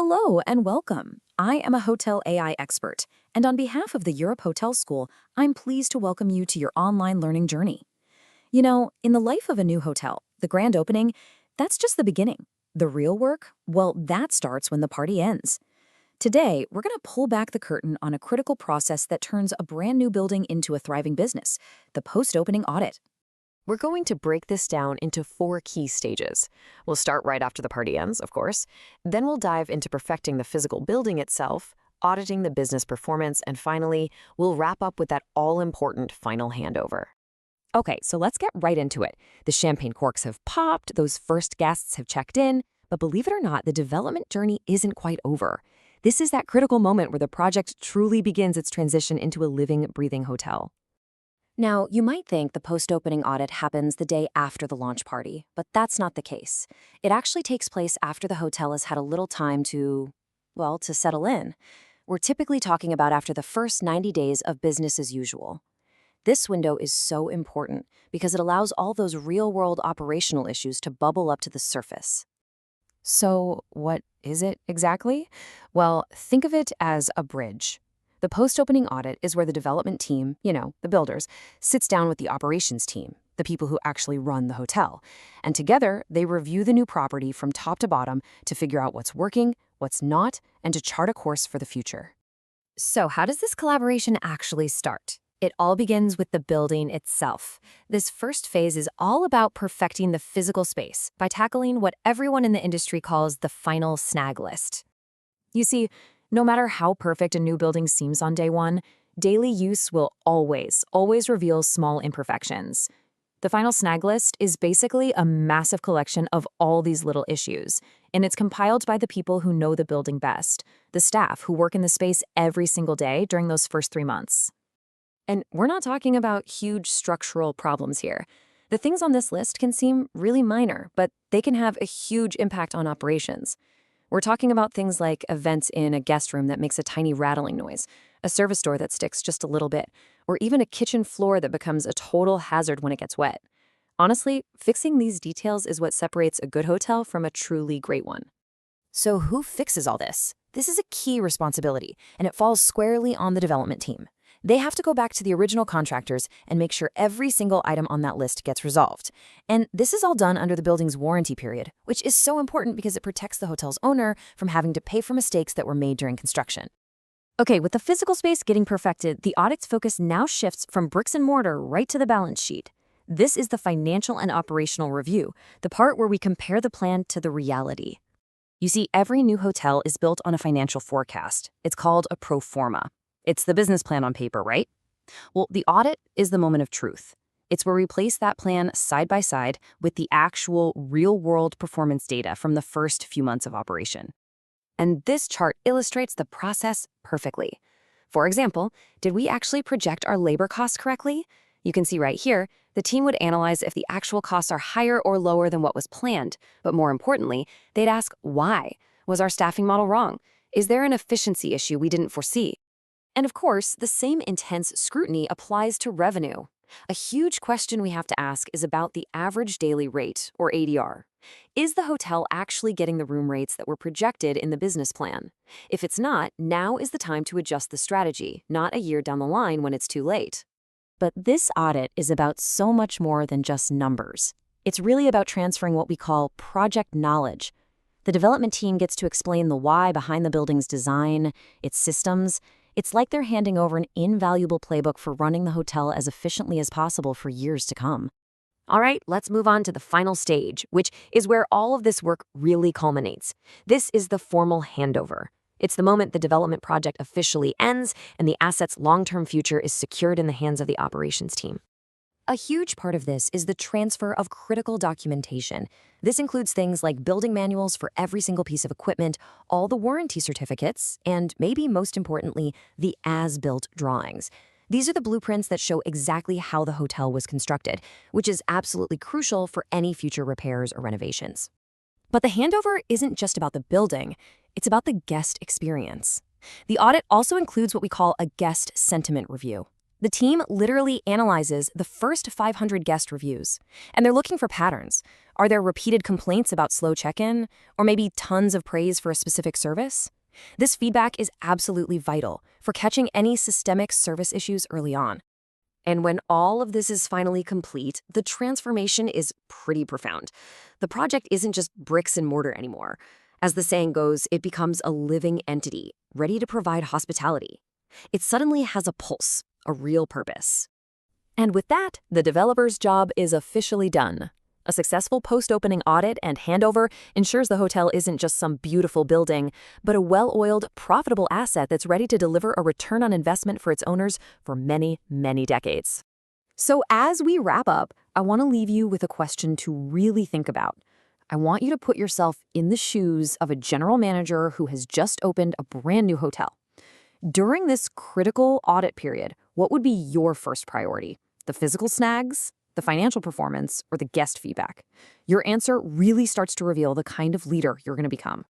Hello and welcome. I am a hotel AI expert, and on behalf of the Europe Hotel School, I'm pleased to welcome you to your online learning journey. In the life of a new hotel, the grand opening, that's just the beginning. The real work, well, that starts when the party ends. Today, we're going to pull back the curtain on a critical process that turns a brand new building into a thriving business, the post-opening audit. We're going to break this down into 4 key stages. We'll start right after the party ends, of course. Then we'll dive into perfecting the physical building itself, auditing the business performance, and finally, we'll wrap up with that all-important final handover. Okay, so let's get right into it. The champagne corks have popped, those first guests have checked in, but believe it or not, the development journey isn't quite over. This is that critical moment where the project truly begins its transition into a living, breathing hotel. Now, you might think the post-opening audit happens the day after the launch party, but that's not the case. It actually takes place after the hotel has had a little time to settle in. We're typically talking about after the first 90 days of business as usual. This window is so important because it allows all those real-world operational issues to bubble up to the surface. So, what is it exactly? Well, think of it as a bridge. The post-opening audit is where the development team, the builders, sits down with the operations team, the people who actually run the hotel. And together, they review the new property from top to bottom to figure out what's working, what's not, and to chart a course for the future. So how does this collaboration actually start? It all begins with the building itself. This first phase is all about perfecting the physical space by tackling what everyone in the industry calls the final snag list. You see, no matter how perfect a new building seems on day one, daily use will always reveal small imperfections. The final snag list is basically a massive collection of all these little issues, and it's compiled by the people who know the building best, the staff who work in the space every single day during those first 3 months. And we're not talking about huge structural problems here. The things on this list can seem really minor, but they can have a huge impact on operations. We're talking about things like a vent in a guest room that makes a tiny rattling noise, a service door that sticks just a little bit, or even a kitchen floor that becomes a total hazard when it gets wet. Honestly, fixing these details is what separates a good hotel from a truly great one. So who fixes all this? This is a key responsibility, and it falls squarely on the development team. They have to go back to the original contractors and make sure every single item on that list gets resolved. And this is all done under the building's warranty period, which is so important because it protects the hotel's owner from having to pay for mistakes that were made during construction. Okay, with the physical space getting perfected, the audit's focus now shifts from bricks and mortar right to the balance sheet. This is the financial and operational review, the part where we compare the plan to the reality. You see, every new hotel is built on a financial forecast. It's called a pro forma. It's the business plan on paper, right? Well, the audit is the moment of truth. It's where we place that plan side by side with the actual real-world performance data from the first few months of operation. And this chart illustrates the process perfectly. For example, did we actually project our labor costs correctly? You can see right here, the team would analyze if the actual costs are higher or lower than what was planned. But more importantly, they'd ask why. Was our staffing model wrong? Is there an efficiency issue we didn't foresee? And of course, the same intense scrutiny applies to revenue. A huge question we have to ask is about the average daily rate, or ADR. Is the hotel actually getting the room rates that were projected in the business plan? If it's not, now is the time to adjust the strategy, not a year down the line when it's too late. But this audit is about so much more than just numbers. It's really about transferring what we call project knowledge. The development team gets to explain the why behind the building's design, its systems. It's like they're handing over an invaluable playbook for running the hotel as efficiently as possible for years to come. All right, let's move on to the final stage, which is where all of this work really culminates. This is the formal handover. It's the moment the development project officially ends and the asset's long-term future is secured in the hands of the operations team. A huge part of this is the transfer of critical documentation. This includes things like building manuals for every single piece of equipment, all the warranty certificates, and maybe most importantly, the as-built drawings. These are the blueprints that show exactly how the hotel was constructed, which is absolutely crucial for any future repairs or renovations. But the handover isn't just about the building, it's about the guest experience. The audit also includes what we call a guest sentiment review. The team literally analyzes the first 500 guest reviews, and they're looking for patterns. Are there repeated complaints about slow check-in, or maybe tons of praise for a specific service? This feedback is absolutely vital for catching any systemic service issues early on. And when all of this is finally complete, the transformation is pretty profound. The project isn't just bricks and mortar anymore. As the saying goes, it becomes a living entity, ready to provide hospitality. It suddenly has a pulse, a real purpose. And with that, the developer's job is officially done. A successful post-opening audit and handover ensures the hotel isn't just some beautiful building, but a well-oiled, profitable asset that's ready to deliver a return on investment for its owners for many, many decades. So as we wrap up, I want to leave you with a question to really think about. I want you to put yourself in the shoes of a general manager who has just opened a brand new hotel. During this critical audit period, what would be your first priority? The physical snags, the financial performance, or the guest feedback? Your answer really starts to reveal the kind of leader you're going to become.